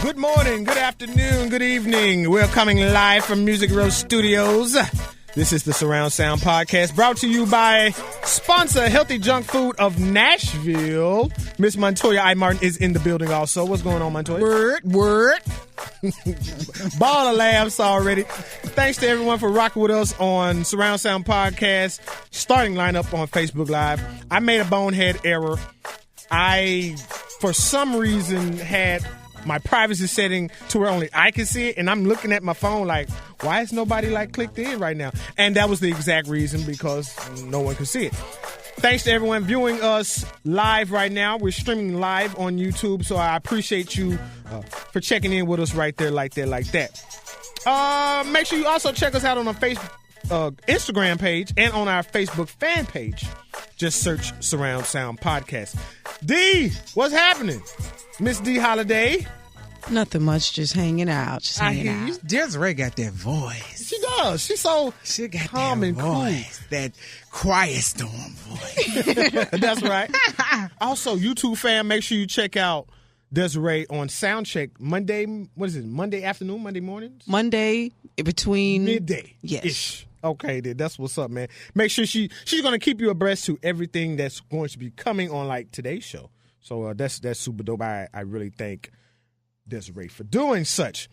Good morning, good afternoon, good evening. We're coming live from Music Row Studios. This is the Surround Sound Podcast, brought to you by sponsor Healthy Junk Food of Nashville. Miss Montoya I. Martin is in the building also. What's going on, Montoya? Word. Ball of laughs already. Thanks to everyone for rocking with us on Surround Sound Podcast, starting lineup on Facebook Live. I made a bonehead error. I, for some reason, had my privacy setting to where only I can see it, and I'm looking at my phone like, why is nobody clicked in right now? And that was the exact reason, because no one could see it. Thanks to everyone viewing us live right now. We're streaming live on YouTube, so I appreciate you for checking in with us right there, like that. Make sure you also check us out on our Instagram page and on our Facebook fan page. Just search Surround Sound Podcast. D, what's happening? Miss D Holiday. Nothing much, just hanging out. Desiree got that voice. She does. She's so She got calm that and voice, cool. that quiet storm voice. That's right. Also, YouTube fan, make sure you check out Desiree on Soundcheck Monday. What is it? Monday afternoon, Monday mornings? Monday between midday. Yes. Ish. Okay, then that's what's up, man. Make sure she's going to keep you abreast to everything that's going to be coming on today's show. So that's super dope. I really thank Desiree for doing such.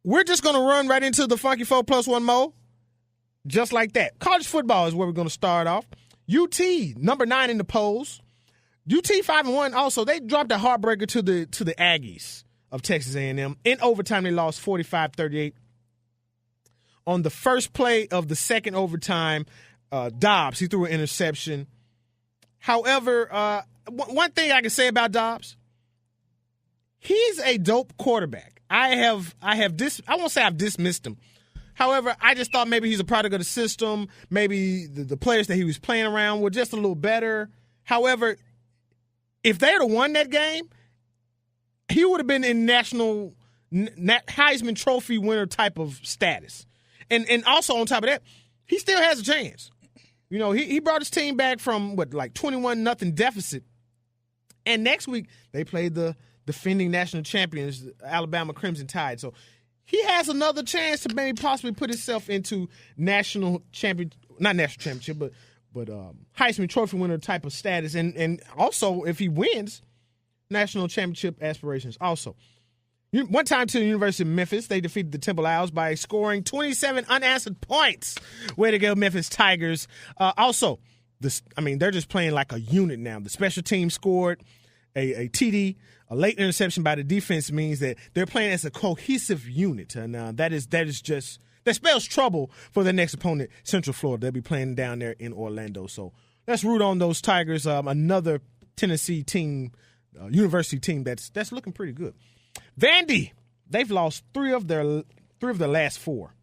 We're just going to run right into the Funky 4 plus 1 more. Just like that. College football is where we're going to start off. UT, number 9 in the polls. UT 5-1 also. They dropped a heartbreaker to the Aggies of Texas A&M. In overtime, they lost 45-38. On the first play of the second overtime, Dobbs, he threw an interception. However, one thing I can say about Dobbs, he's a dope quarterback. I won't say I've dismissed him. However, I just thought maybe he's a product of the system. Maybe the players that he was playing around were just a little better. However, if they had won that game, he would have been in national Heisman Trophy winner type of status. And also on top of that, he still has a chance. You know, he brought his team back from 21-0 deficit. And next week they play the defending national champions, the Alabama Crimson Tide. So he has another chance to maybe possibly put himself into national championship, not national championship, but Heisman Trophy winner type of status. And also, if he wins, national championship aspirations also. One time to the University of Memphis, they defeated the Temple Owls by scoring 27 unanswered points. Way to go, Memphis Tigers. They're just playing like a unit now. The special team scored a TD. A late interception by the defense means that they're playing as a cohesive unit. And that spells trouble for the next opponent, Central Florida. They'll be playing down there in Orlando. So let's root on those Tigers. Another Tennessee team, university team that's looking pretty good. Vandy, they've lost three of their last 4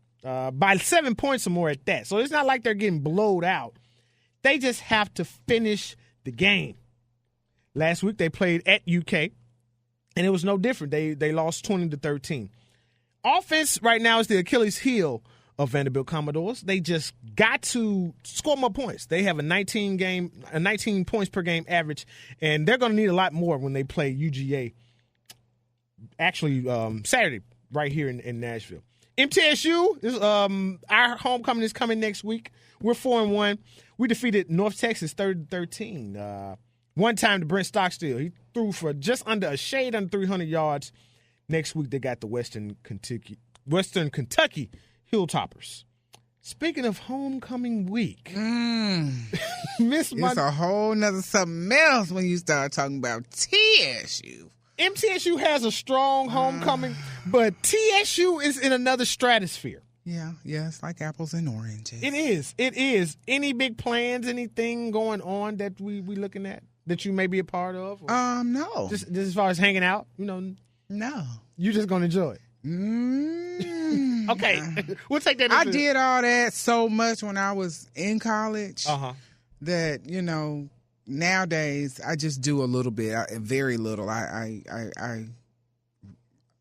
by 7 points or more at that. So it's not like they're getting blowed out. They just have to finish the game. Last week they played at UK, and it was no different. They lost 20-13. Offense right now is the Achilles heel of Vanderbilt Commodores. They just got to score more points. They have a 19 points per game average, and they're going to need a lot more when they play UGA. Actually, Saturday, right here in Nashville. MTSU is our homecoming is coming next week. We're 4-1. We defeated North Texas 30-13. One time to Brent Stockstill. He threw for just under 300 yards. Next week they got the Western Kentucky Hilltoppers. Speaking of homecoming week, It's a whole nother something else when you start talking about TSU. MTSU has a strong homecoming, but TSU is in another stratosphere. Yeah, it's like apples and oranges. It is. Any big plans, anything going on that we looking at that you may be a part of? Or No. Just as far as hanging out, No. You just going to enjoy it. Okay, we'll take that. I did all that so much when I was in college that, nowadays I just do a little bit, very little. I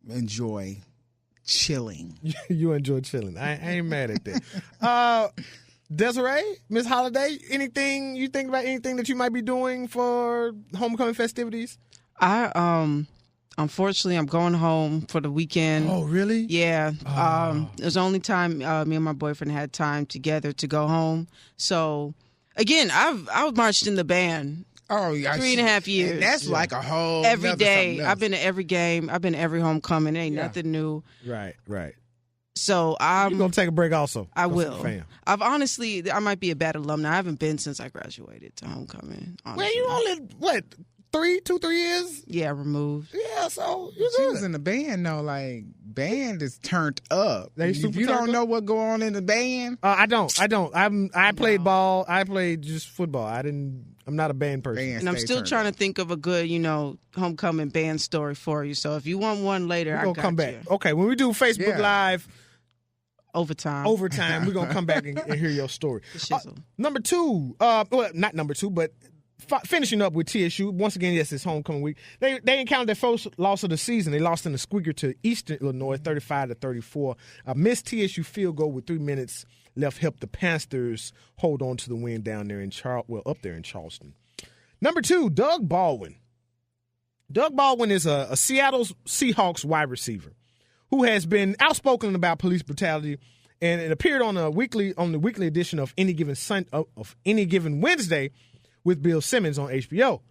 enjoy chilling. You enjoy chilling. I ain't mad at that. Desiree, Miss Holiday, anything you think about anything that you might be doing for homecoming festivities? Unfortunately, I'm going home for the weekend. Oh, really? Yeah. It was the only time me and my boyfriend had time together to go home. So, again, I marched in the band. Oh, yeah. 3.5 years. And that's like a whole every day. I've been to every game. I've been to every homecoming. It ain't nothing new. Right. So you're going to take a break also. I will. I might be a bad alumni. I haven't been since I graduated to homecoming. Honestly. Well, you only, 3 years? Yeah, removed. Yeah, so you She was in the band, though. Like, band is turned up. If you don't know what go on in the band. I don't. I played ball. I played just football. I'm not a band person. And I'm still trying to think of a good, homecoming band story for you. So if you want one later, I got come back. Okay, when we do Facebook Live. Overtime, we're going to come back and hear your story. Number two, not number two, but finishing up with TSU. Once again, yes, it's homecoming week. They encountered their first loss of the season. They lost in the squeaker to Eastern Illinois, 35-34. A missed TSU field goal with 3 minutes left helped the Panthers hold on to the win down there up there in Charleston. Number two, Doug Baldwin. Doug Baldwin is a Seattle Seahawks wide receiver who has been outspoken about police brutality, and it appeared on the weekly edition of Any Given Wednesday with Bill Simmons on HBO.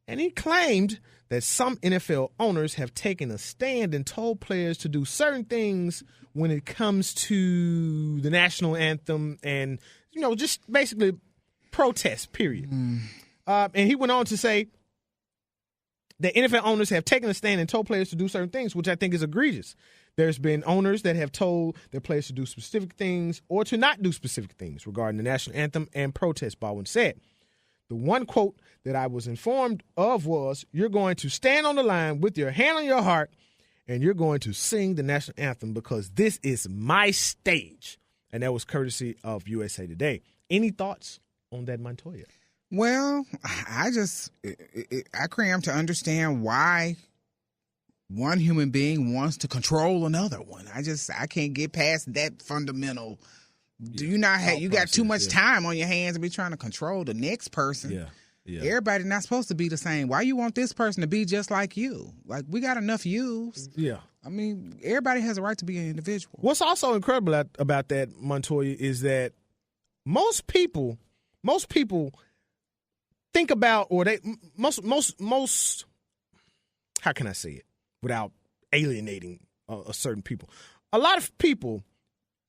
And he claimed that some NFL owners have taken a stand and told players to do certain things when it comes to the national anthem and, just basically protest, period. And he went on to say that NFL owners have taken a stand and told players to do certain things, which I think is egregious. There's been owners that have told their players to do specific things or to not do specific things regarding the national anthem and protest, Baldwin said. The one quote that I was informed of was, "You're going to stand on the line with your hand on your heart and you're going to sing the national anthem because this is my stage." And that was courtesy of USA Today. Any thoughts on that, Montoya? Well, I cram to understand why one human being wants to control another one. I can't get past that fundamental. Do you not have? You got too much time on your hands to be trying to control the next person. Yeah. Everybody's not supposed to be the same. Why you want this person to be just like you? Like, we got enough yous. Yeah. I mean, everybody has a right to be an individual. What's also incredible about that, Montoya, is that most people think about, or most. How can I say it without alienating a certain people? A lot of people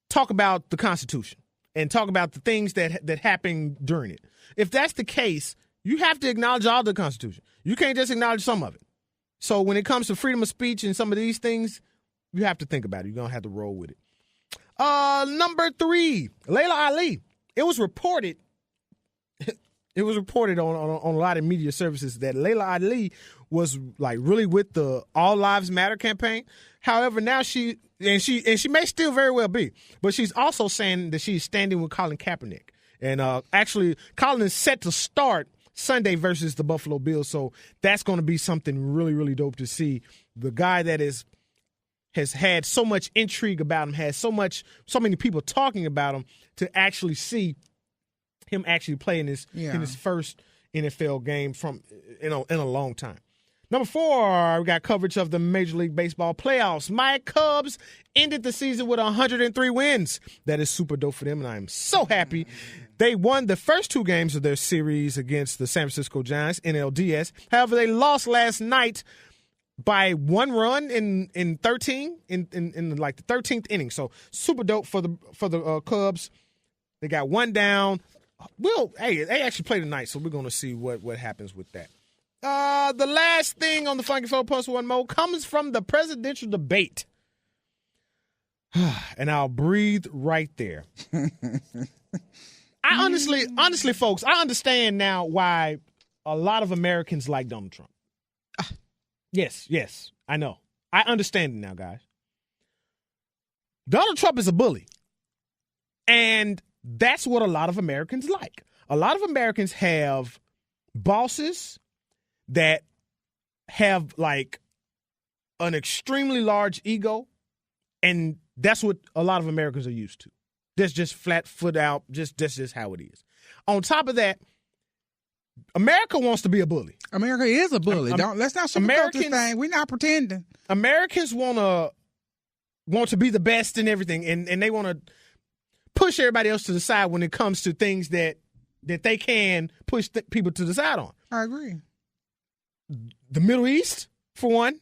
talk about the Constitution and talk about the things that happened during it. If that's the case, you have to acknowledge all the Constitution. You can't just acknowledge some of it. So when it comes to freedom of speech and some of these things, you have to think about it. You're going to have to roll with it. Number three, Layla Ali. It was reported on a lot of media services that Layla Ali was like really with the All Lives Matter campaign. However, now she may still very well be, but she's also saying that she's standing with Colin Kaepernick. And actually, Colin is set to start Sunday versus the Buffalo Bills, so that's going to be something really, really dope to see. The guy that has had so much intrigue about him, has so many people talking about him, to actually see him actually play in his first NFL game in a long time. Number four, we got coverage of the Major League Baseball playoffs. My Cubs ended the season with 103 wins. That is super dope for them, and I am so happy. They won the first two games of their series against the San Francisco Giants, NLDS. However, they lost last night by one run in 13 in like the 13th inning. So super dope for the Cubs. They got one down. Well, hey, they actually play tonight, so we're going to see what happens with that. The last thing on the Funky Flow Plus One Mo comes from the presidential debate. And I'll breathe right there. I honestly, folks, I understand now why a lot of Americans like Donald Trump. Yes, I know. I understand it now, guys. Donald Trump is a bully. And that's what a lot of Americans like. A lot of Americans have bosses that have like an extremely large ego, and that's what a lot of Americans are used to. That's just flat foot out. That's just how it is. On top of that, America wants to be a bully. America is a bully. Let's not sugarcoat this thing. We're not pretending. Americans want to be the best in everything, and they want to push everybody else to the side when it comes to things that they can push people to the side on. I agree. The Middle East, for one,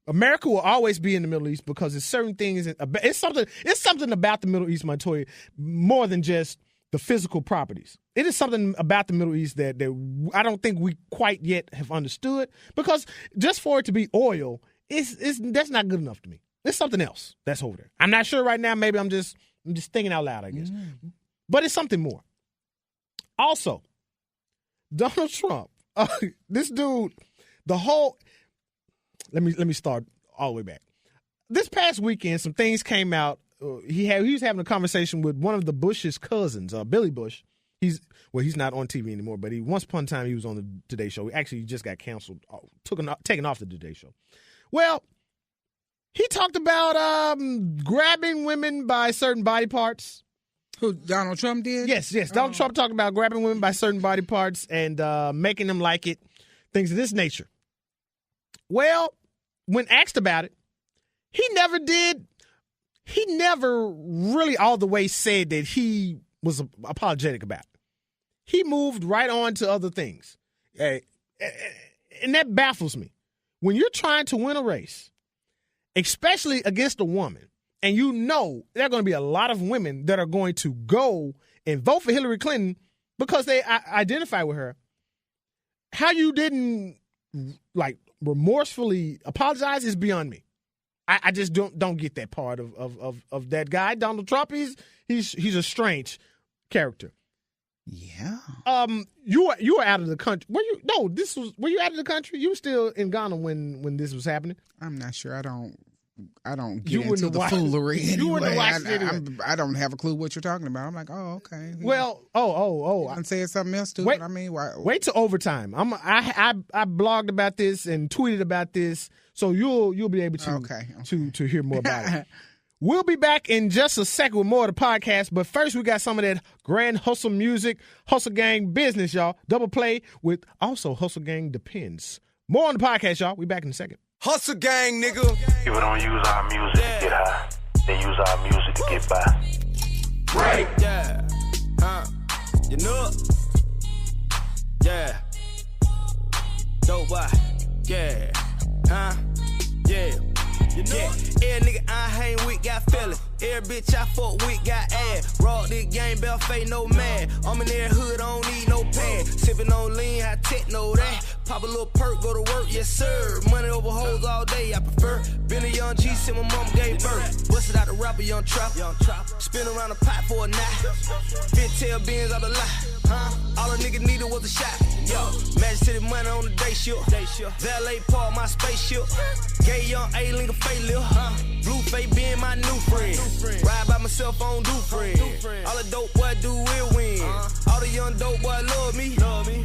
America will always be in the Middle East because it's certain things. It's something about the Middle East, Montoya, more than just the physical properties. It is something about the Middle East that I don't think we quite yet have understood, because just for it to be oil, that's not good enough to me. There's something else that's over there. I'm not sure right now. Maybe I'm just thinking out loud, I guess. But it's something more. Also, Donald Trump, this dude, let me start all the way back. This past weekend, some things came out. He was having a conversation with one of the Bush's cousins, Billy Bush. He's not on TV anymore, but once upon a time he was on the Today Show. He just got canceled, taken off the Today Show. Well, he talked about grabbing women by certain body parts. Who, Donald Trump did? Yes. Donald Trump talked about grabbing women by certain body parts and making them like it, things of this nature. Well, when asked about it, he never really all the way said that he was apologetic about it. He moved right on to other things. And that baffles me. When you're trying to win a race, especially against a woman, and you know there are going to be a lot of women that are going to go and vote for Hillary Clinton because they identify with her, how you didn't remorsefully apologize is beyond me. I just don't get that part of that guy. Donald Trump, he's a strange character. Yeah. You were out of the country. Were you out of the country? You were still in Ghana when this was happening? I'm not sure. I don't get into the foolery anyway. You wouldn't watch it anyway. I don't have a clue what you're talking about. I'm like, oh, okay. Well, I'm saying something else too. Wait, I mean, why? Wait till overtime. I blogged about this and tweeted about this, so you'll be able to hear more about it. We'll be back in just a second with more of the podcast, but first we got some of that grand hustle music, Hustle Gang business, y'all. Double play with also Hustle Gang Depends. More on the podcast, y'all. We back in a second. Hustle Gang, nigga. People don't use our music to get high. They use our music to get by. Right. Yeah. You know. Yeah. Dope boy. Yeah. Yeah. You know. Every nigga I hang with got feelings. Every bitch I fuck with got ass. Raw this game, bell fade, no man. I'm in their hood, I don't need no pad. Sippin' on lean, high tech, know that. Pop a little perk, go to work, yes sir. Money over hoes all day, I prefer. Been a young G since my mom gave birth. Busted out the rapper, young trapper. Spin around the pot for a night. Fit tail beans out the lot. All a nigga needed was a shot. Yo, Magic City money on the day shift. Valet park my spaceship. Gay young A-Link a failure. Blue face being my new friend. Ride by myself on do friend. All the dope boy do will win. All the young dope boy love me.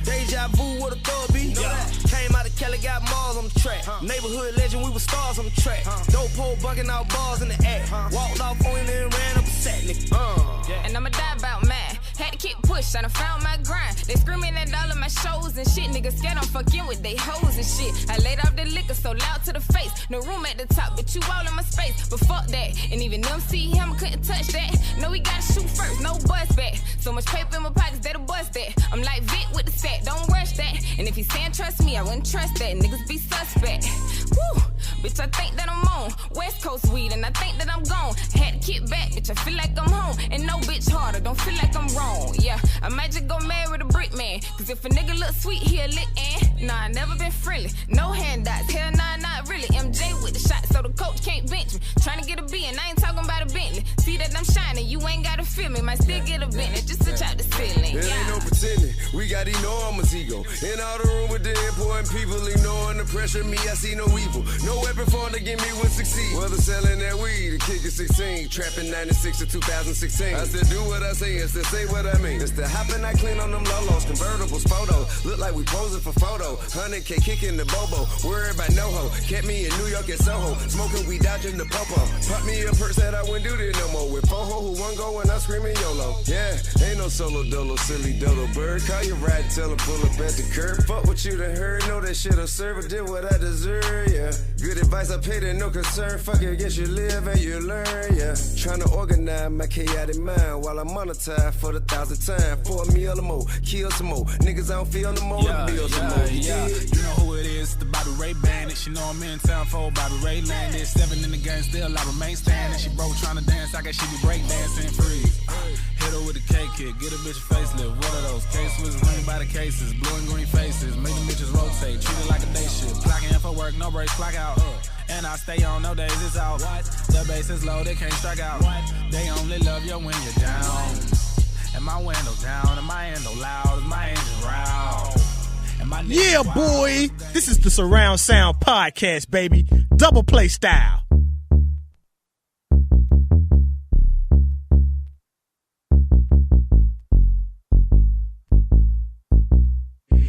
Deja vu what a thug be. Came out of Cali, got Mars on the track. Neighborhood legend, we were stars on the track. Dope pole bugging out bars in the act. Walked off on it and ran up a sack, nigga. And I'ma die about mad. Had to keep push, I done found my grind. They screaming at all of my shows and shit. Niggas scared I'm fucking with they hoes and shit. I laid off the liquor so loud to the face. No room at the top, but you all in my space. But fuck that, and even them see him, couldn't touch that. No, we gotta shoot first, no bust back. So much paper in my pockets, that'll bust that. I'm like Vic with the stack, don't rush that. And if he's saying trust me, I wouldn't trust that. Niggas be suspect. Woo, bitch, I think that I'm on West Coast weed, and I think that I'm gone. Had to kick back, bitch, I feel like I'm home. And no bitch harder, don't feel like I'm wrong. Yeah, I might just go marry the brick man. Cause if a nigga look sweet, he'll lick and nah, I never been friendly. No handouts, hell nah, not really. MJ with the shot, so the coach can't bench me. Tryna get a B, and I ain't talking about a Bentley. See that I'm shining, you ain't gotta feel me. Might still get a Bentley, just to chop the ceiling. There ain't no pretending, we got enormous ego. In all the room with the important people, ignoring the pressure, me, I see no evil. No No weapon for to get me will succeed. Whether selling that weed, the kick is 16, trapping 96 to 2016. I still do what I say and still say what I mean. It's the hopping I clean on them lolos, convertibles, photos. Look like we posing for photo. 100K kicking the bobo. Worried about no ho. Kept me in New York and Soho. Smoking weed, dodging the popo. Pop me a purse that I wouldn't do this no more. With four ho who one go and I'm screaming YOLO. Yeah, ain't no solo dolo, silly dodo bird. Call your ride, tell her pull up at the curb. Fuck what you done heard. Know that shit'll serve. I did what I deserve, yeah. Good advice, I paid it, no concern. Fuck it, guess you live and you learn, yeah. Trying to organize my chaotic mind while I monetize for the 1,000th time. For a meal or more, kill some more. Niggas I don't feel no more, build some more. Yeah. You know who it is, the Bobby Ray Bandit. She know I'm in town for Bobby Ray landed. 7 in the game, still I remain standing. She broke trying to dance, I guess she be break dancing free. Hit her with a K kick, get a bitch a facelift. What are those? K-Swiss ring by the cases, blue and green faces. Make them bitches rotate, treat it like a day shift. Clocking in for work, no breaks, clock out. And I stay on, no days it's out. What? The bass is low, they can't strike out. What? They only love you when you're down. And my window down, and my endo loud, and my engine round. Yeah, boy. This is the Surround Sound Podcast, baby. Double play style.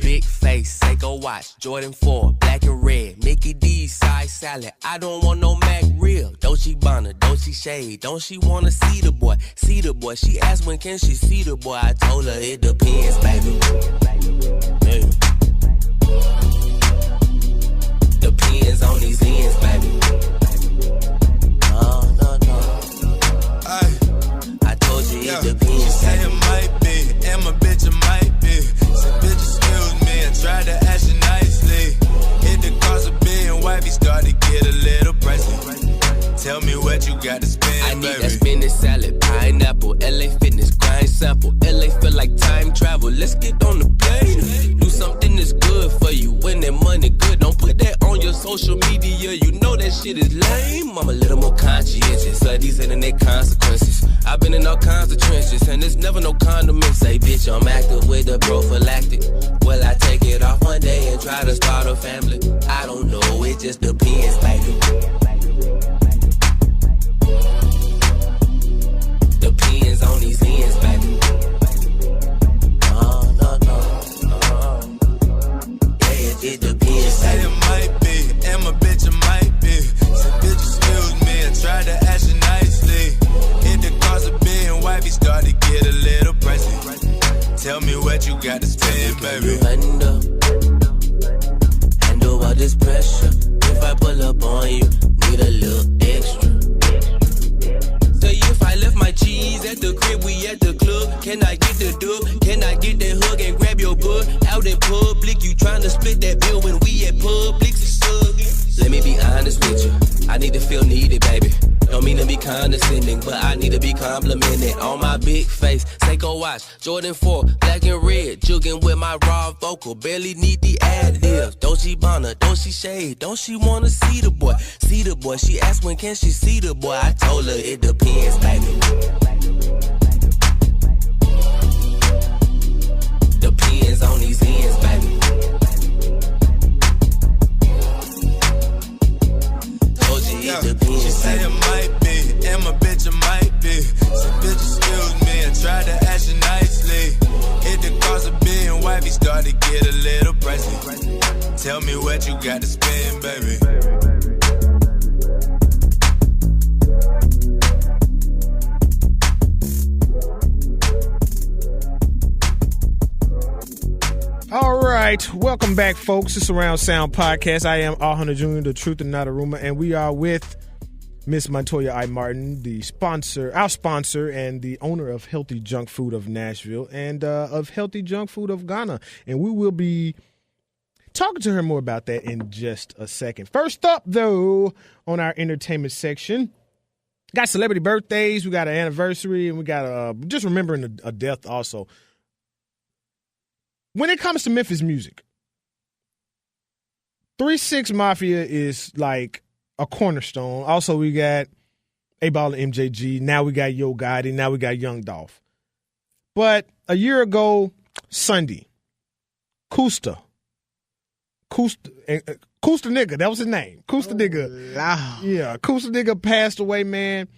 Big face, Seiko watch, Jordan 4, black and red, Mickey D, side salad. I don't want no Mac real. Dolce Bonner, Dolce Shade. Don't she wanna see the boy? See the boy. She asked when can she see the boy. I told her it depends, baby. Yeah. Depends on these ends, baby. No. I told you it depends. She said it might be, and my bitch it might be. Said bitch excuse me, I tried to ask you nicely. Hit the cars of being wifey, started to get a little pricey. Tell me what you got to spend, I need baby. that spinach salad, pineapple, LA fitness, grind sample. LA feel like time travel, let's get on the plane. Do something that's good for you, when that money good. Don't put that on your social media, you know that shit is lame. I'm a little more conscientious of these internet consequences. I've been in all kinds of trenches, and there's never no condiments. Say, bitch, I'm active with the prophylactic. Will I take it off one day and try to start a family? I don't know, it just depends, baby. Depends on these ends, baby. No. Yeah, it depends. She said it might be, and my bitch it might be. Said bitch excuse me, I tried to ask you nicely. Hit the cars of being wifey, started to get a little pricey. Tell me what you got to spend, baby. Handle all this pressure. If I pull up on you, need a little extra. Say if I left my cheese at the crib, we at the club. Can I get the dub? Can I get that hug and grab your bud? Out in public, you tryna split that bill when we at Publix. Let me be honest with you, I need to feel needed, baby. Don't mean to be condescending, but I need to be complimented. On my big face, Seiko watch, Jordan 4, black and red, jugging with my raw vocal. Barely need the ad-libs. Dolce Bonner, Dolce Shade. Don't she wanna see the boy? See the boy. She asked when can she see the boy. I told her it depends, baby. Depends on these ends, baby. She said it might be, and my bitch it might be. Said bitch excuse me, I tried to ask you nicely. Hit the cars of being wifey, started to get a little pricey. Tell me what you got to spend, baby. All right, welcome back, folks. It's Surround Sound Podcast. I am Hunter Jr., the truth and not a rumor, and we are with Miss Montoya I. Martin, the sponsor, our sponsor, and the owner of Healthy Junk Food of Nashville and of Healthy Junk Food of Ghana. And we will be talking to her more about that in just a second. First up, though, on our entertainment section, got celebrity birthdays, we got an anniversary, and we got just remembering a death also. When it comes to Memphis music, 3 6 Mafia is like a cornerstone. Also, we got A-Ball and MJG. Now we got Yo Gotti. Now we got Young Dolph. But a year ago, Sunday, Kusta Kusta Nigga, that was his name. Kusta Nigga. Wow. Yeah, Kusta Nigga passed away, man.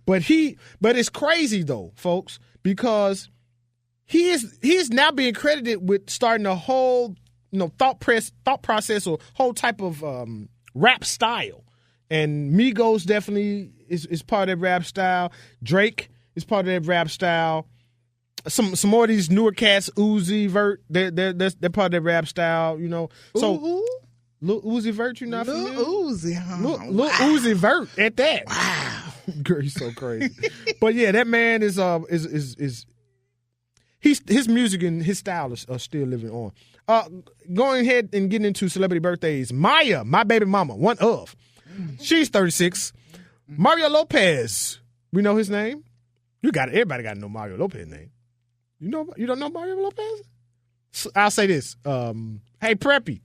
But it's crazy though, folks, because he is now being credited with starting a whole, thought process or whole type of rap style. And Migos definitely is part of that rap style. Drake is part of that rap style. Some more of these newer cats, Uzi Vert, they're part of that rap style, So Lil Uzi Vert, you not familiar? Lil Uzi, huh? Lil Uzi Vert at that. Wow. Girl, he's so crazy. But yeah, that man is his music and his style are still living on. Going ahead and getting into celebrity birthdays. Maya, my baby mama, one of. She's 36. Mario Lopez. We know his name? Everybody got to know Mario Lopez's name. You don't know Mario Lopez? I'll say this. Hey, Preppy.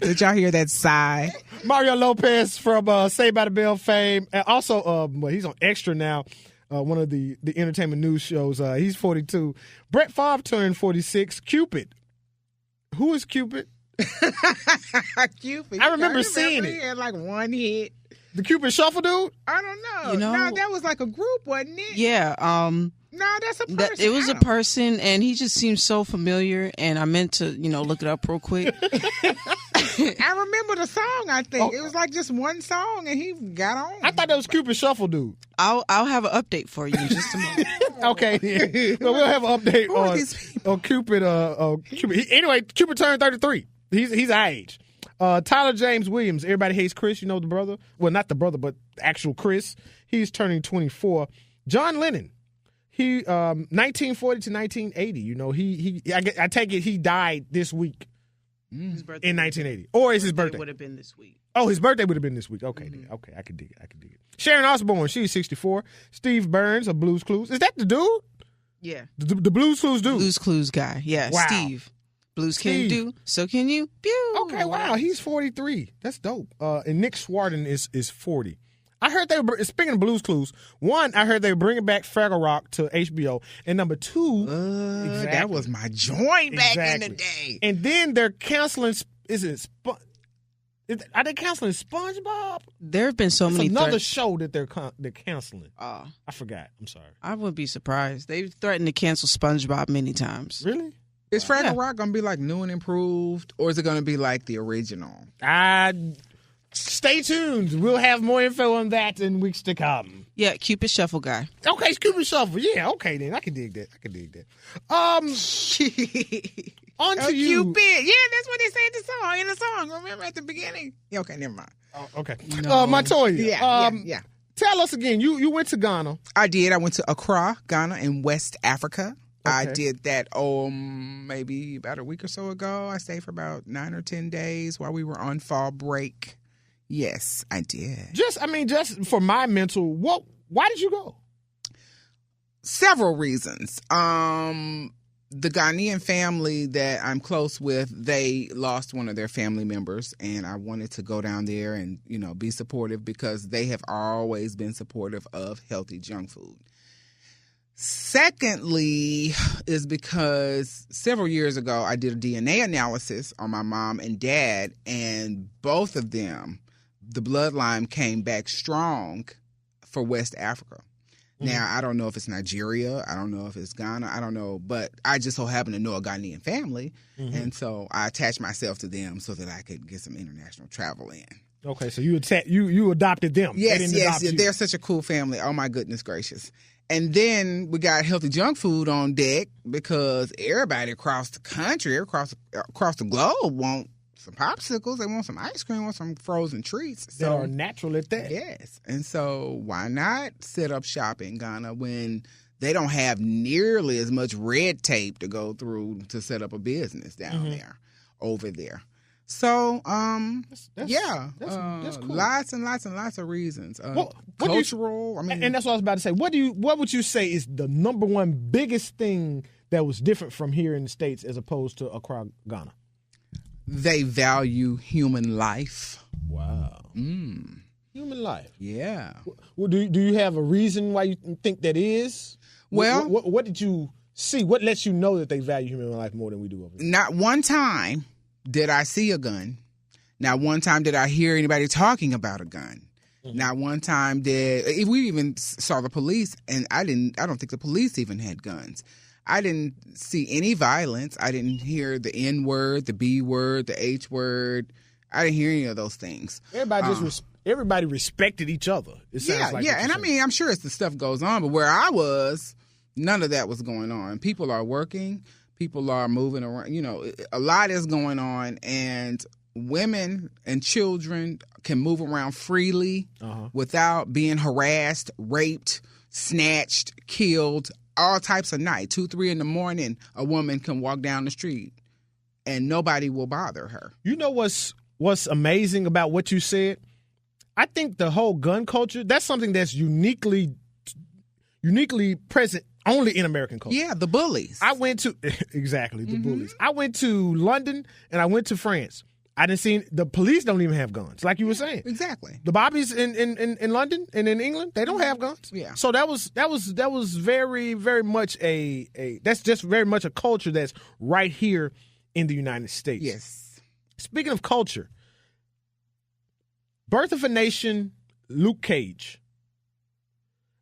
Did y'all hear that sigh? Mario Lopez from Saved by the Bell fame. And also, he's on Extra now, one of the entertainment news shows. He's 42. Brett Favre turned 46. Cupid. Who is Cupid? Cupid. I remember seeing it. He had like one hit. The Cupid Shuffle dude? I don't know. No, that was like a group, wasn't it? Yeah. No, that's a person. It was a person, and he just seemed so familiar, and I meant to, look it up real quick. I remember the song, I think. It was like just one song, and he got on. I thought that was Cupid Shuffle dude. I'll have an update for you in just a moment. Okay. Yeah. Well, we'll have an update on Cupid. Cupid. Anyway, Cupid turned 33. He's our age. Tyler James Williams. Everybody hates Chris. You know the brother? Well, not the brother, but actual Chris. He's turning 24. John Lennon. He 1940 to 1980. I take it he died this week. His birthday in 1980. Or is his birthday? Would have been this week. Oh, his birthday would have been this week. Okay, then. Okay, I can dig it. Sharon Osbourne, she's 64. Steve Burns of Blues Clues. Is that the dude? Yeah. The Blues Clues dude? Blues Clues guy. Yeah, wow. Steve. Blues can do, so can you. Pew. Okay, wow. He's 43. That's dope. And Nick Swarden is 40. I heard they were, speaking of Blues Clues, one, I heard they were bringing back Fraggle Rock to HBO. And number two, that was my joint back in the day. And then they're canceling, are they canceling SpongeBob? There have been so many. Another show that they're canceling. I forgot. I'm sorry. I wouldn't be surprised. They've threatened to cancel SpongeBob many times. Really? Is Fraggle Rock going to be like new and improved, or is it going to be like the original? Stay tuned. We'll have more info on that in weeks to come. Yeah, Cupid Shuffle guy. Okay, it's Cupid Shuffle. Yeah, okay then. I can dig that. On to you. Cupid. Yeah, that's what they said in the song. Remember at the beginning? Yeah, okay, never mind. Oh, okay. No. Montoya. Yeah. Tell us again. You went to Ghana. I did. I went to Accra, Ghana in West Africa. Okay. I did that maybe about a week or so ago. I stayed for about 9 or 10 days while we were on fall break. Yes, I did. Just for my mental, why did you go? Several reasons. The Ghanaian family that I'm close with, they lost one of their family members, and I wanted to go down there and, be supportive because they have always been supportive of healthy junk food. Secondly, is because several years ago, I did a DNA analysis on my mom and dad, and both of them, the bloodline came back strong for West Africa. Mm-hmm. Now, I don't know if it's Nigeria. I don't know if it's Ghana. I don't know. But I just so happen to know a Ghanaian family. Mm-hmm. And so I attached myself to them so that I could get some international travel in. Okay, so you adopted them. Yes. They're such a cool family. Oh, my goodness gracious. And then we got healthy junk food on deck because everybody across the country, across the globe want some popsicles, they want some ice cream, want some frozen treats. They are natural at that. Yes. And so why not set up shop in Ghana when they don't have nearly as much red tape to go through to set up a business down there, over there. So, that's cool. Lots and lots and lots of reasons. Cultural, and that's what I was about to say. What would you say is the number one biggest thing that was different from here in the States as opposed to Accra, Ghana? They value human life. Wow. Human life. Yeah. Well, do you have a reason why you think that is? Well, what did you C, what lets you know that they value human life more than we do over here? Not one time did I see a gun. Not one time did I hear anybody talking about a gun. Mm-hmm. Not one time did we even saw the police, and I don't think the police even had guns. I didn't see any violence. I didn't hear the N word, the B word, the H word. I didn't hear any of those things. Everybody respected each other. It sounds like and I mean, I'm sure it's the stuff goes on, but where I was, none of that was going on. People are working. People are moving around. You know, a lot is going on, and women and children can move around freely without being harassed, raped, snatched, killed, all types of night. 2, 3 in the morning, a woman can walk down the street, and nobody will bother her. You know what's amazing about what you said? I think the whole gun culture, that's something that's uniquely present only in American culture. Yeah, the bullies. I went to the bullies. I went to London and I went to France. I didn't see the police don't even have guns, like you were saying. Exactly. The Bobbies in London and in England, they don't have guns. Yeah. So that was very, very much that's just very much a culture that's right here in the United States. Yes. Speaking of culture, Birth of a Nation, Luke Cage.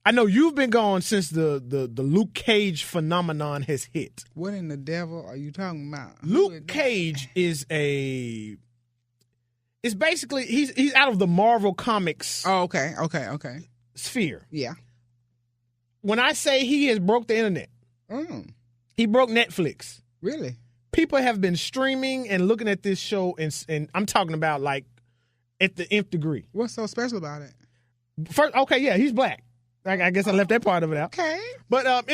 I know you've been gone since the Luke Cage phenomenon has hit. What in the devil are you talking about? Luke Cage is basically he's out of the Marvel Comics. Oh, okay. Sphere. Yeah. When I say he has broke the internet, he broke Netflix. Really? People have been streaming and looking at this show, and I'm talking about like at the nth degree. What's so special about it? First, okay, yeah, he's black. I guess I left that part of it out. Okay. But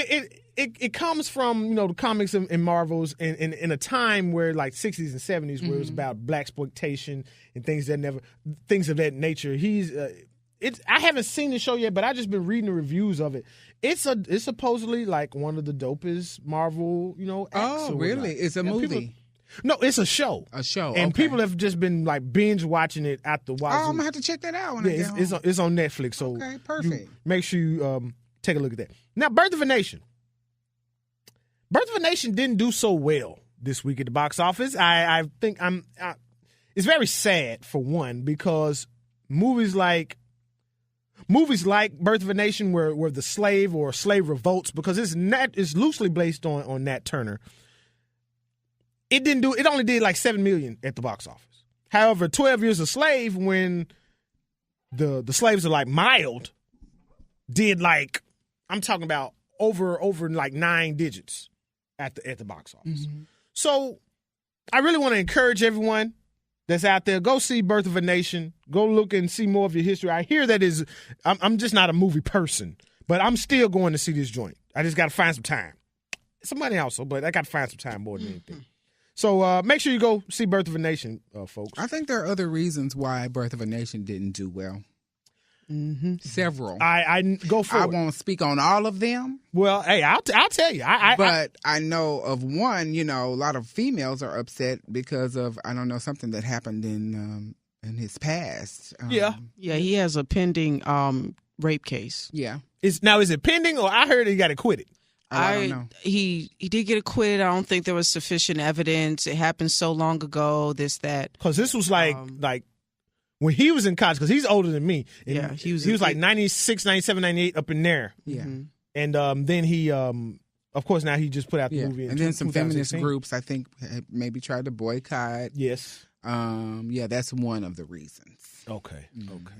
it comes from, the comics and Marvels in a time where like 60s and 70s where it was about blaxploitation and things of that nature. I haven't seen the show yet, but I just been reading the reviews of it. It's supposedly like one of the dopest Marvel, acts. Oh, really? It's a movie. No, it's a show. A show, and okay. people have just been like binge watching it at the wazoo. Oh, I'm gonna have to check that out when I get home. It's on Netflix. So okay, perfect. Make sure you take a look at that. Now, Birth of a Nation. Birth of a Nation didn't do so well this week at the box office. I think it's very sad for one because movies like Birth of a Nation where the slave or slave revolts, because it's loosely based on Nat Turner. It only did like $7 million at the box office. However, 12 Years a Slave, when the slaves are like mild, did like, I'm talking about over like 9 digits at the box office. Mm-hmm. So I really want to encourage everyone that's out there, go see Birth of a Nation. Go look and see more of your history. I hear I'm just not a movie person, but I'm still going to see this joint. I just got to find some time. Somebody also, but I got to find some time more than anything. So make sure you go see Birth of a Nation, folks. I think there are other reasons why Birth of a Nation didn't do well. Mm-hmm. Several. I go for it. I won't speak on all of them. Well, hey, I'll tell you. But I know of one. A lot of females are upset because of something that happened in his past. Yeah, he has a pending rape case. Yeah. Is it pending, or I heard he got acquitted? I don't know. He did get acquitted. I don't think there was sufficient evidence. It happened so long ago. That. Because this was like when he was in college. Because he's older than me. Yeah, he was like 96, 97, 98 up in there. Yeah, and then he, of course, now he just put out the movie. And then some feminist groups, I think, maybe tried to boycott. Yes. That's one of the reasons. Okay.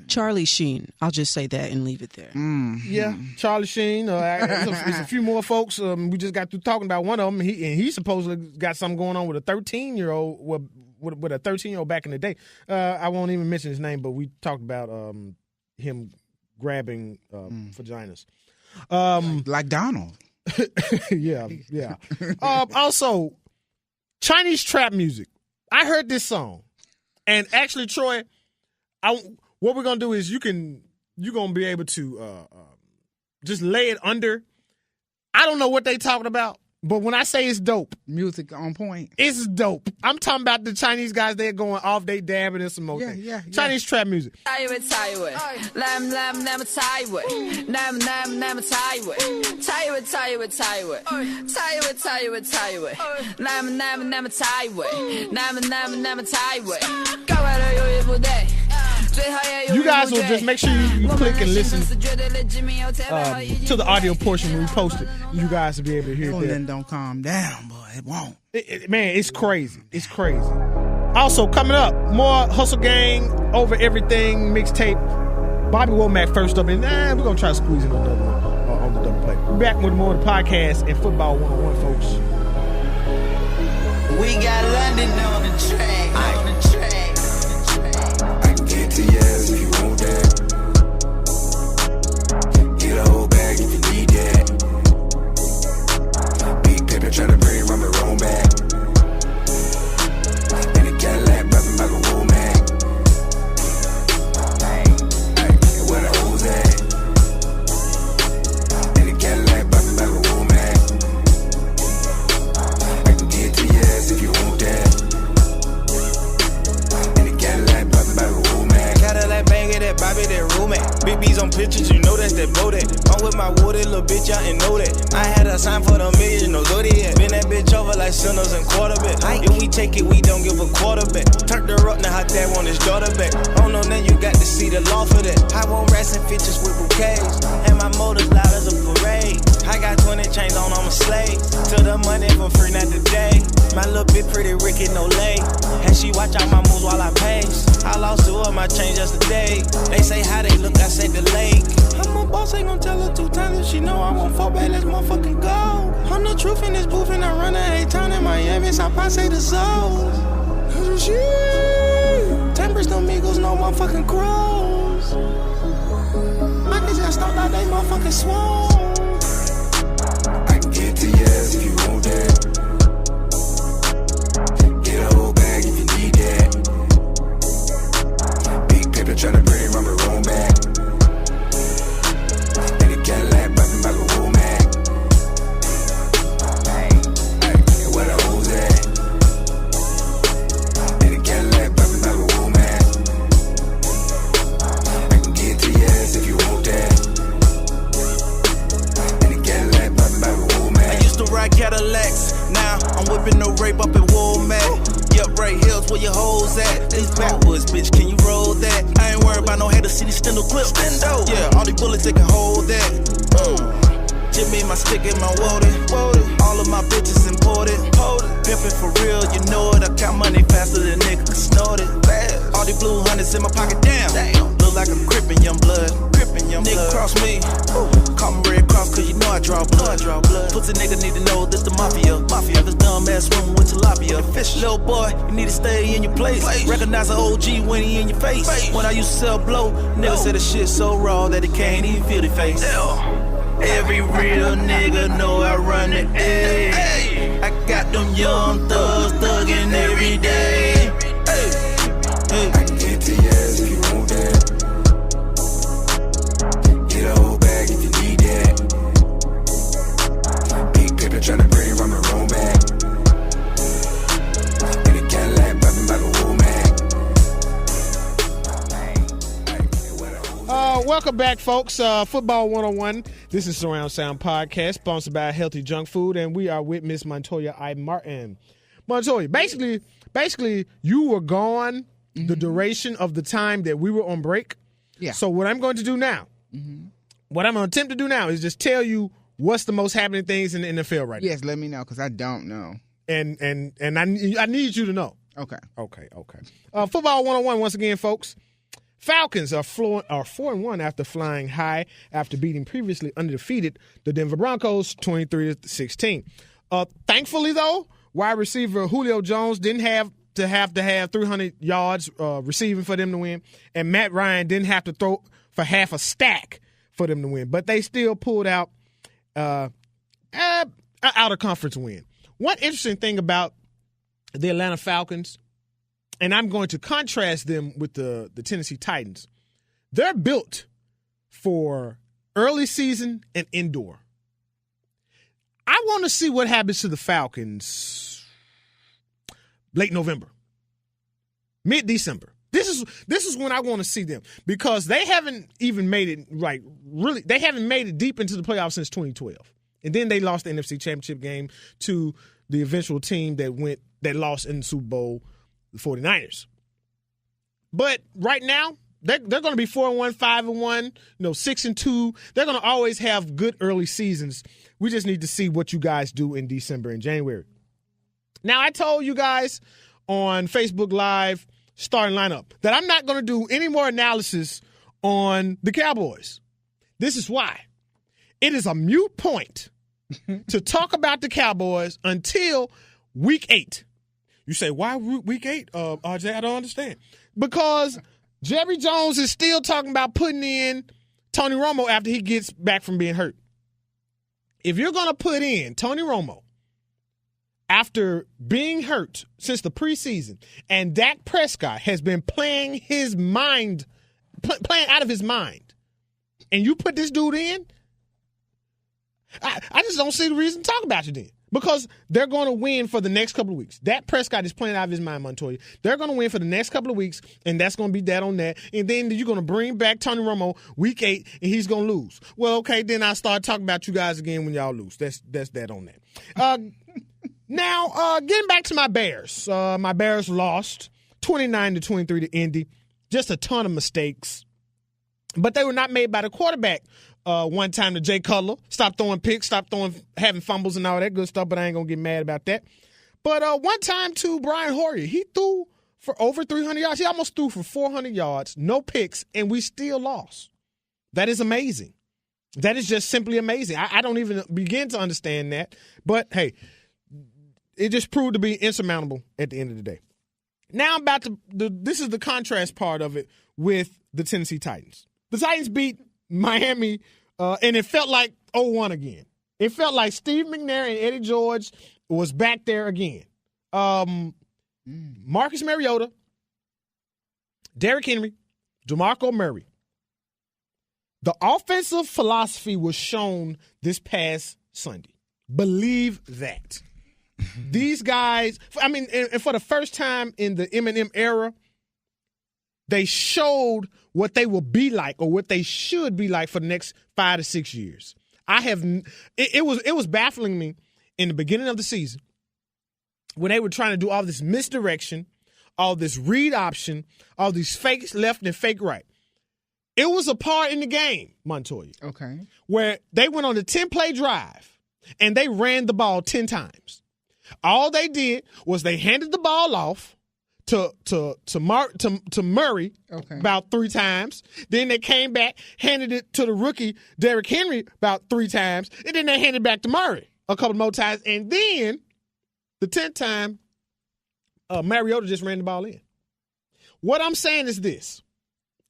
Charlie Sheen. I'll just say that and leave it there. Mm-hmm. Yeah, Charlie Sheen. There's a few more folks. We just got through talking about one of them. He supposedly got something going on with a 13-year-old. With a 13-year-old back in the day. I won't even mention his name, but we talked about him grabbing vaginas. Like Donald. Yeah. Also, Chinese trap music. I heard this song, and actually, Troy, what we're gonna do is you're gonna be able to just lay it under. I don't know what they talking about, But when I say it's dope, music on point. It's dope. I'm talking about the Chinese guys. They're going off. They dabbing and some more things. Yeah. Chinese trap music. You guys will just make sure you click and listen to the audio portion when we post it. You guys will be able to hear it. Then don't calm down, boy. It won't. Man, it's crazy. It's crazy. Also, coming up, more Hustle Gang Over Everything mixtape. Bobby Womack first up, and we're going to try to squeeze in another one on the double play. We're back with more of the podcast and Football 101, folks. We got London on the track. I can get to your ass if you want that. Get a whole bag if you need that. Big paper trying to bring my own back. And a Cadillac rapping like a Womack. Where the hoes at? And a Cadillac rapping like a Womack. I can get to your ass if you want that. Cadillac bangin' that Bobby, that roommate. Big B's on pictures, you know that's that Bodak. I'm with my wooded little bitch, y'all and know that. I had a sign for the millions, no Zodiac. Been that bitch over like sinners and quarterback. If we take it, we don't give a quarterback. Turned her up, now her dad want his daughter back. Oh no, now you got to see the law for that. I want rats and bitches with bouquets. And my motor's loud as a parade. I got 20 chains on, I'm a slave. To the money for free, not today. My little bit pretty Ricky, no lay. And she watch out my moves while I pace. I lost two of my change yesterday. They say how they look, I say the lake. I'm a boss, ain't gon' tell her 2 times if she know I won't fall back, let's motherfucking go. I'm the truth in this booth and I run a A-town in Miami, so I say the soul. Timbers, no Migos, no motherfucking crows. My niggas got stopped out, they motherfucking swole. I can get to your ass if you want that. Get a whole bag if you need that. Big paper tryna bring my own back. And a Cadillac rapping like a Womack. And where the hoes at? And a Cadillac rapping like a Womack. I can get to your ass if you want that. And a Cadillac rapping like a Womack. I used to ride Cadillacs, now I'm whipping no rape up in Womack. Yep, right hills where your hoes at. These backwoods, bitch, can you roll that? I ain't worried about no hater, see these stendo clips. Yeah, all these bullets, they can hold that. Jimmy, my stick and my woody. All of my bitches imported. Pimpin' for real, you know it. I count money faster than nigga can snort it. All these blue hundreds in my pocket, damn. Look like I'm crippin' young blood. Nigga cross me. Call me Red Cross, cause you know I draw blood. Pussy nigga need to know this the mafia. This dumb ass woman with tilapia. Little boy, you need to stay in your place. Recognize an OG when he in your face. When I used to sell blow, nigga said the shit so raw that it can't even feel the face. Every real nigga know I run the A. I got them young thugs thuggin' every day. I can get to your ass if you want that. Get a whole bag if you need that. Big paper tryna bring my own back. And a Cadillac rapping like a Womack. Welcome back, folks. Football 101. This is Surround Sound Podcast, sponsored by Healthy Junk Food, and we are with Miss Montoya I. Martin. Montoya, basically, you were gone the duration of the time that we were on break. Yeah. So what I'm going to do now, what I'm going to attempt to do now is just tell you what's the most happening things in the NFL right now. Yes, let me know, because I don't know. And I need you to know. Okay. Football 101 once again, folks. Falcons are 4-1 after flying high after beating previously undefeated the Denver Broncos 23-16. Thankfully, though, wide receiver Julio Jones didn't have to have 300 yards receiving for them to win, and Matt Ryan didn't have to throw for half a stack for them to win. But they still pulled out an out-of-conference win. One interesting thing about the Atlanta Falcons, and I'm going to contrast them with the Tennessee Titans. They're built for early season and indoor. I want to see what happens to the Falcons late November, mid-December. This is when I want to see them because they haven't even made it really. They haven't made it deep into the playoffs since 2012, and then they lost the NFC Championship game to the eventual team that lost in the Super Bowl, the 49ers. But right now, they're going to be 4-1, 5-1, 6-2. They're going to always have good early seasons. We just need to see what you guys do in December and January. Now, I told you guys on Facebook Live starting lineup that I'm not going to do any more analysis on the Cowboys. This is why. It is a moot point to talk about the Cowboys until week 8. You say, why week 8? RJ, I don't understand. Because Jerry Jones is still talking about putting in Tony Romo after he gets back from being hurt. If you're going to put in Tony Romo after being hurt since the preseason, and Dak Prescott has been playing out of his mind, and you put this dude in, I just don't see the reason to talk about you then. Because they're going to win for the next couple of weeks. Dak Prescott is playing out of his mind, Montoya. They're going to win for the next couple of weeks, and that's going to be that on that. And then you're going to bring back Tony Romo week 8, and he's going to lose. Well, okay, then I'll start talking about you guys again when y'all lose. That's that on that. Now, getting back to my Bears. My Bears lost 29-23 to Indy. Just a ton of mistakes. But they were not made by the quarterback. One time to Jay Cutler. Stop throwing picks, having fumbles and all that good stuff, but I ain't going to get mad about that. But one time to Brian Hoyer. He threw for over 300 yards. He almost threw for 400 yards, no picks, and we still lost. That is amazing. That is just simply amazing. I don't even begin to understand that. But, hey, it just proved to be insurmountable at the end of the day. Now I'm about to this is the contrast part of it with the Tennessee Titans. The Titans beat Miami, and it felt like 0-1 again. It felt like Steve McNair and Eddie George was back there again. Marcus Mariota, Derrick Henry, DeMarco Murray. The offensive philosophy was shown this past Sunday. Believe that. These guys, and for the first time in the Eminem era, they showed what they will be like or what they should be like for the next 5 to 6 years. It was baffling me in the beginning of the season when they were trying to do all this misdirection, all this read option, all these fakes left and fake right. It was a part in the game, Montoya. Okay. Where they went on a 10-play drive and they ran the ball 10 times. All they did was they handed the ball off to Murray about 3 times. Then they came back, handed it to the rookie Derrick Henry about 3 times, and then they handed it back to Murray a couple more times. And then the 10th time, Mariota just ran the ball in. What I'm saying is this.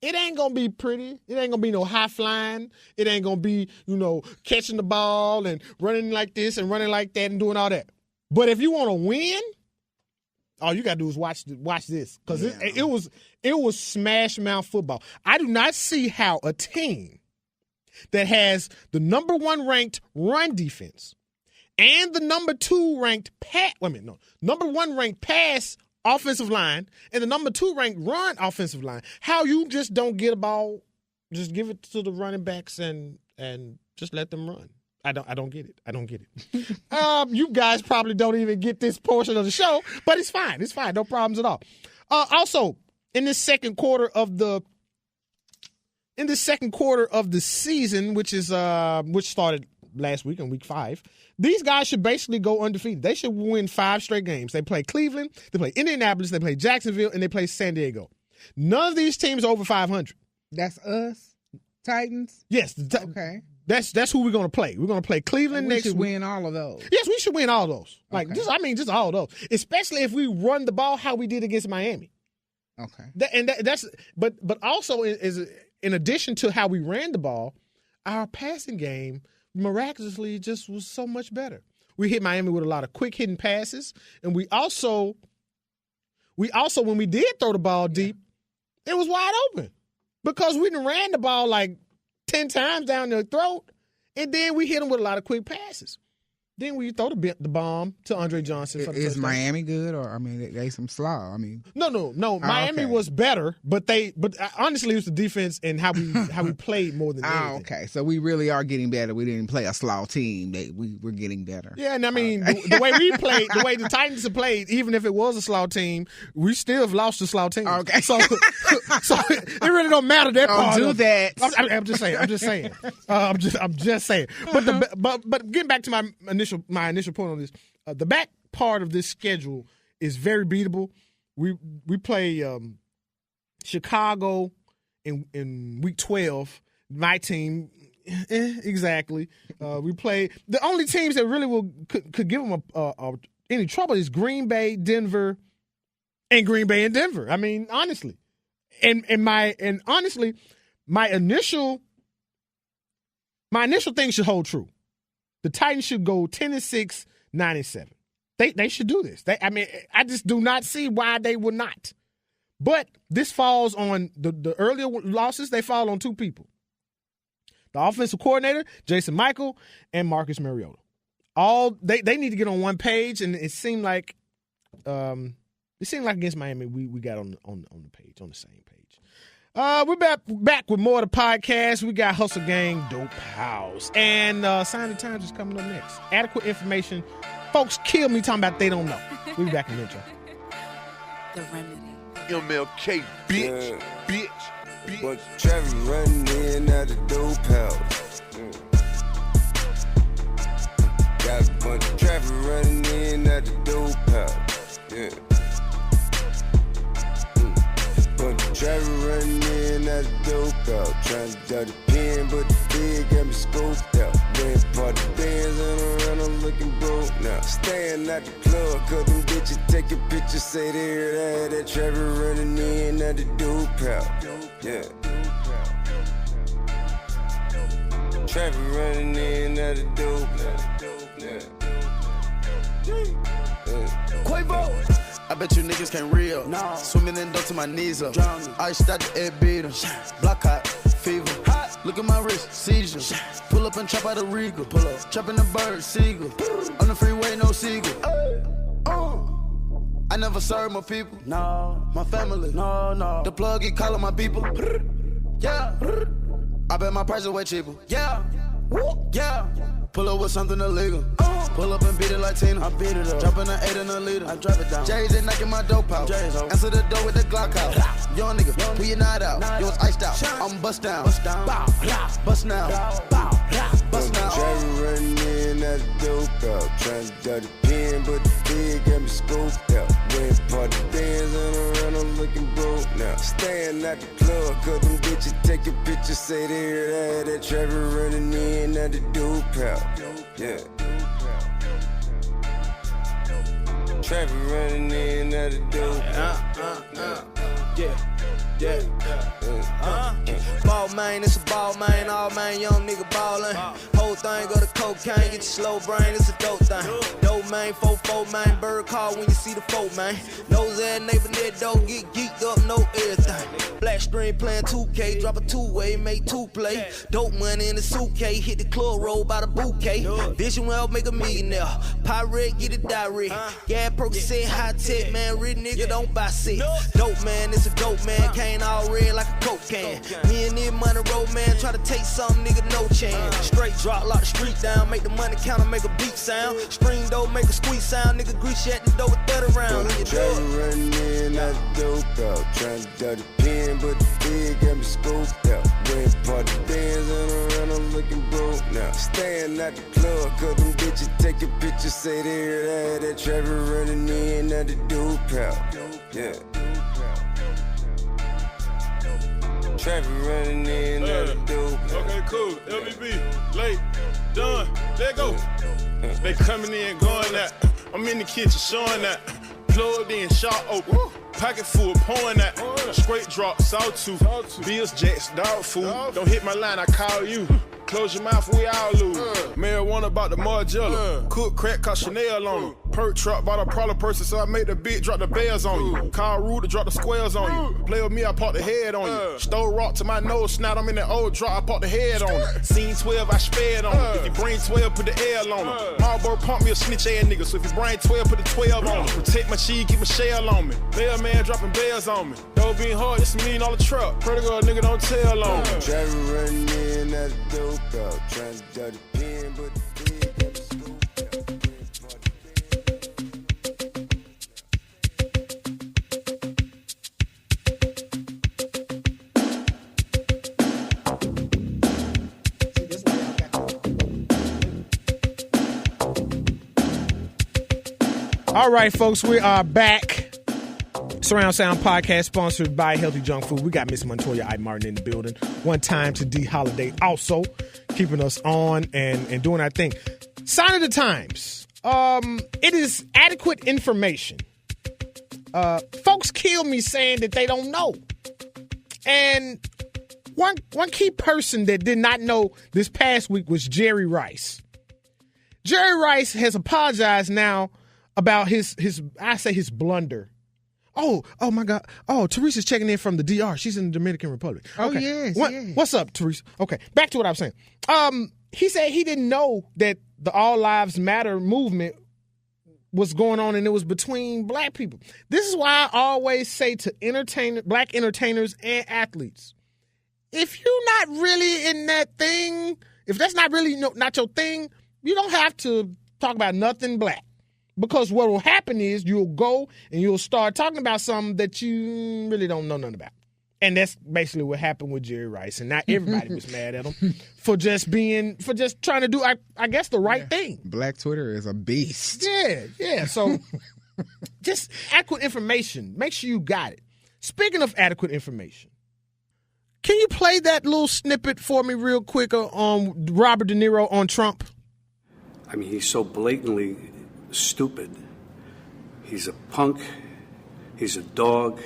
It ain't going to be pretty. It ain't going to be no high flying. It ain't going to be, catching the ball and running like this and running like that and doing all that. But if you want to win, all you got to do is watch this because it was smash mouth football. I do not see how a team that has the number 1 ranked run defense and the number 2 ranked number 1 ranked pass offensive line and the number 2 ranked run offensive line, how you just don't get a ball, just give it to the running backs and just let them run. I don't get it. I don't get it. You guys probably don't even get this portion of the show, but it's fine. It's fine. No problems at all. Also, in this second quarter of the season, which started last week in week 5, these guys should basically go undefeated. They should win 5 straight games. They play Cleveland, they play Indianapolis, they play Jacksonville, and they play San Diego. None of these teams are over 500. That's us, Titans? Yes. Okay. That's who we're going to play. We're going to play Cleveland next week. We should win all of those. Yes, we should win all of those. Just all of those. Especially if we run the ball how we did against Miami. Okay. But also is in addition to how we ran the ball, our passing game miraculously just was so much better. We hit Miami with a lot of quick hitting passes, and we also when we did throw the ball deep, it was wide open because we ran the ball like 10 times down their throat, and then we hit them with a lot of quick passes. Then we throw the bomb to Andre Johnson. For the Is touchdown. Miami good, or I mean, they some slaw? I mean, No. Miami okay. was better, but honestly, it was the defense and how we played more than anything. okay. So we really are getting better. We didn't play a slaw team. We're getting better. Yeah, and I mean the way we played, the way the Titans have played, even if it was a slaw team, we still have lost the slaw team. Okay. So it really don't matter that part. Don't do that. I'm just saying. I'm just saying. But getting back to my initial point on this, the back part of this schedule is very beatable. We play Chicago in week 12. My team, exactly. We play the only teams that really could give them any trouble is Green Bay, Denver, and Green Bay and Denver. I mean, honestly, and honestly, my initial thing should hold true. The Titans should go 10-6, 9-7. They should do this. I just do not see why they would not. But this falls on the earlier losses. They fall on two people: the offensive coordinator, Jason Michael, and Marcus Mariota. They need to get on one page, and it seemed like against Miami we got on the page, on the same page. We're back with more of the podcast. We got Hustle Gang, Dope House, and Sign of the Times is coming up next. Adequate information. Folks kill me talking about they don't know. We'll be back in a minute. The Remedy. MLK, bitch. But Trevor running in at the dope house. Got a bunch of traffic running in at the dope house. Yeah. Bunch of traffic running in at the dope house. Trying to duck the pen, but the big got me scoped out. Ran part the bands and around, I'm looking broke now. Staying at the club, cause them bitches take a picture, say they heard that Trevor running in at the dope house. Yeah. Traffic running in at the dope house. Quavo. I bet you niggas can't reel. No. Swimming in dope to my knees up. Drowning. I start the air beater. Block hot, fever. Hot. Look at my wrist, seizure. Pull up and chop out a Regal. Pull up, chopping the bird, seagull. On the freeway, no seagull. I never serve my people. No. My family. No. The plug, he calling my people. Yeah. I bet my price is way cheaper. Yeah. Yeah. Pull up with something illegal. Pull up and beat it like Tina. I beat it up. Dropping an 8 in a liter. I drop it down. J's and knocking my dope out. Answer the door with the Glock out. Young nigga, pull your knot out. Yours iced out. I'm bust down. Bust now. Bust now. Trevor running in at the dope out. Trying to duck the pen, but the big got me scoped out. Ran part the bands and around, I'm looking broke now. Staying at the club, cause them bitches take a picture, say they heard that Trevor running in at the dope out. Yeah. Traffic running in at the dope. Ball man, it's a ball man, all man, young nigga ballin'. Whole thing go to cocaine, get your slow brain, it's a dope thing. Dope man, 4-4 man, bird call when you see the folk man. Nose ass neighbor near dope, get geeked up, know everything. Black string playing 2K, drop a two-way, make two play. Dope money in the suitcase, hit the club, roll by the bouquet. Vision well, make a millionaire. Pirate, get it direct. Gas Percocet, high tech, man, rich nigga don't buy sick. Dope man, it's a dope man, cane all red like a coke can. Me and this money road man, try to take some nigga, no chance. Straight drop, lock the street down, make the money counter, make a beat sound. String dough, make a squeeze sound, nigga grease you at the door with 30 rounds. Trevor running in at the dope out. Trying to duck the pen, but the big got me scoped out. Ran part the bands and around, I'm looking broke now. Staying at the club, cause them bitches take a picture, say they heard that Trevor running in at the dope out. Yeah. Traffic running in at the dope. Okay, cool. LBB, late, done, let go. They coming in, going out. I'm in the kitchen, showing that. Plugged in, shot open. Pocket full, pouring that. Straight drop, sawtooth. Bills, jacks, dog food. Don't hit my line, I call you. Close your mouth, we all lose. Marijuana about the Margiela. Cook crack, cause Chanel on them. Perk truck, bought a prowler person, so I made the bitch drop the bells on you. Call rude to drop the squares on you. Play with me, I pop the head on you. Stole rock to my nose, snout, I'm in that old drop, I pop the head on you. Scene 12, I spared on you. If you bring 12, put the L on him. Marlboro pump me a snitch ass nigga, so if you bring 12, put the 12 on him. Protect my cheese, keep my shell on me. Mailman dropping bells on me. Dope being hard, it's $1 million truck. Pretty girl, nigga, don't tell on me. Driver running in at a dope out, trying to judge the pen, but the big got the scoop out. All right, folks, we are back. Surround Sound Podcast, sponsored by Healthy Junk Food. We got Miss Montoya I. Martin in the building. One time to D. Holiday also keeping us on and doing our thing. Sign of the times. It is adequate information. Folks kill me saying that they don't know. And one key person that did not know this past week was Jerry Rice. Jerry Rice has apologized now about his blunder. Oh my God. Oh, Teresa's checking in from the DR. She's in the Dominican Republic. Okay. Oh, yes, yes. What's up, Teresa? Okay, back to what I was saying. He said he didn't know that the All Lives Matter movement was going on and it was between black people. This is why I always say to black entertainers and athletes, if you're not really in that thing, if that's not really not your thing, you don't have to talk about nothing black. Because what will happen is you'll go and you'll start talking about something that you really don't know nothing about. And that's basically what happened with Jerry Rice. And not everybody was mad at him for just trying to do, I guess, the right thing. Black Twitter is a beast. Yeah. So just adequate information. Make sure you got it. Speaking of adequate information, can you play that little snippet for me real quick on Robert De Niro on Trump? I mean, he's so blatantly stupid. He's a punk. He's a dog.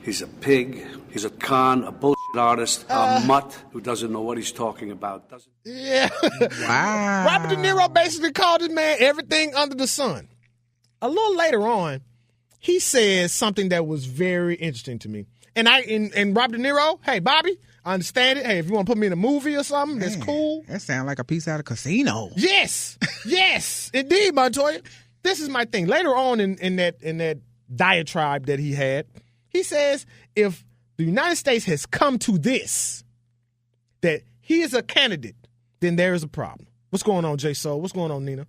He's a pig. He's a con, a bullshit artist, a mutt who doesn't know what he's talking about. Yeah. Wow. Robert De Niro basically called this man everything under the sun. A little later on, he says something that was very interesting to me. And Robert De Niro, hey, Bobby, I understand it. Hey, if you want to put me in a movie or something, that's cool. That sounds like a piece out of Casino. Yes, indeed, Montoya. This is my thing. Later on in that diatribe that he had, he says if the United States has come to this, that he is a candidate, then there is a problem. What's going on, J Soul? What's going on, Nina?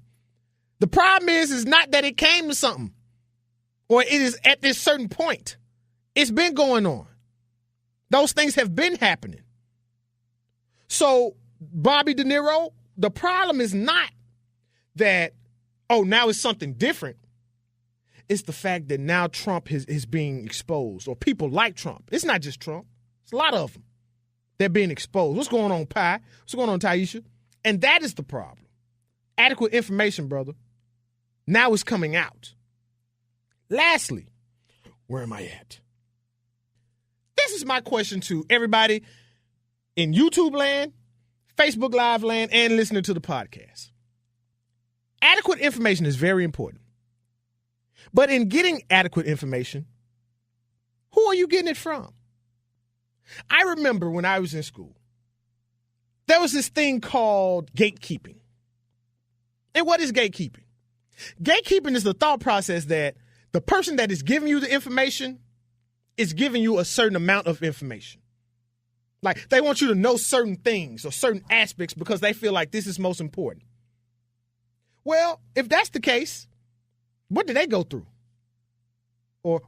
The problem is not that it came to something, or it is at this certain point. It's been going on. Those things have been happening. So, Bobby De Niro, the problem is not that, now it's something different. It's the fact that now Trump is being exposed, or people like Trump. It's not just Trump. It's a lot of them. They're being exposed. What's going on, Pi? What's going on, Taisha? And that is the problem. Adequate information, brother. Now it's coming out. Lastly, where am I at? This is my question to everybody in YouTube land, Facebook Live land, and listening to the podcast. Adequate information is very important. But in getting adequate information, who are you getting it from? I remember when I was in school, there was this thing called gatekeeping. And what is gatekeeping? Gatekeeping is the thought process that the person that is giving you the information is giving you a certain amount of information. Like, they want you to know certain things or certain aspects because they feel like this is most important. Well, if that's the case, what did they go through? Or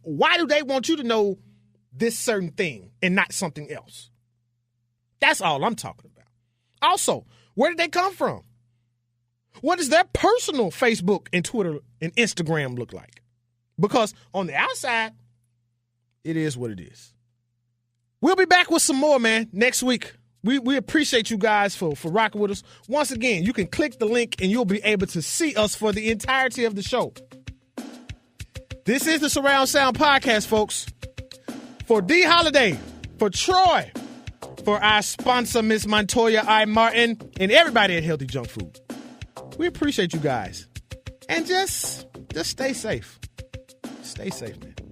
why do they want you to know this certain thing and not something else? That's all I'm talking about. Also, where did they come from? What does their personal Facebook and Twitter and Instagram look like? Because on the outside, it is what it is. We'll be back with some more, man, next week. We appreciate you guys for rocking with us. Once again, you can click the link and you'll be able to see us for the entirety of the show. This is the Surround Sound Podcast, folks. For D. Holiday, for Troy, for our sponsor, Miss Montoya I. Martin, and everybody at Healthy Junk Food. We appreciate you guys. And just stay safe. Stay safe, man.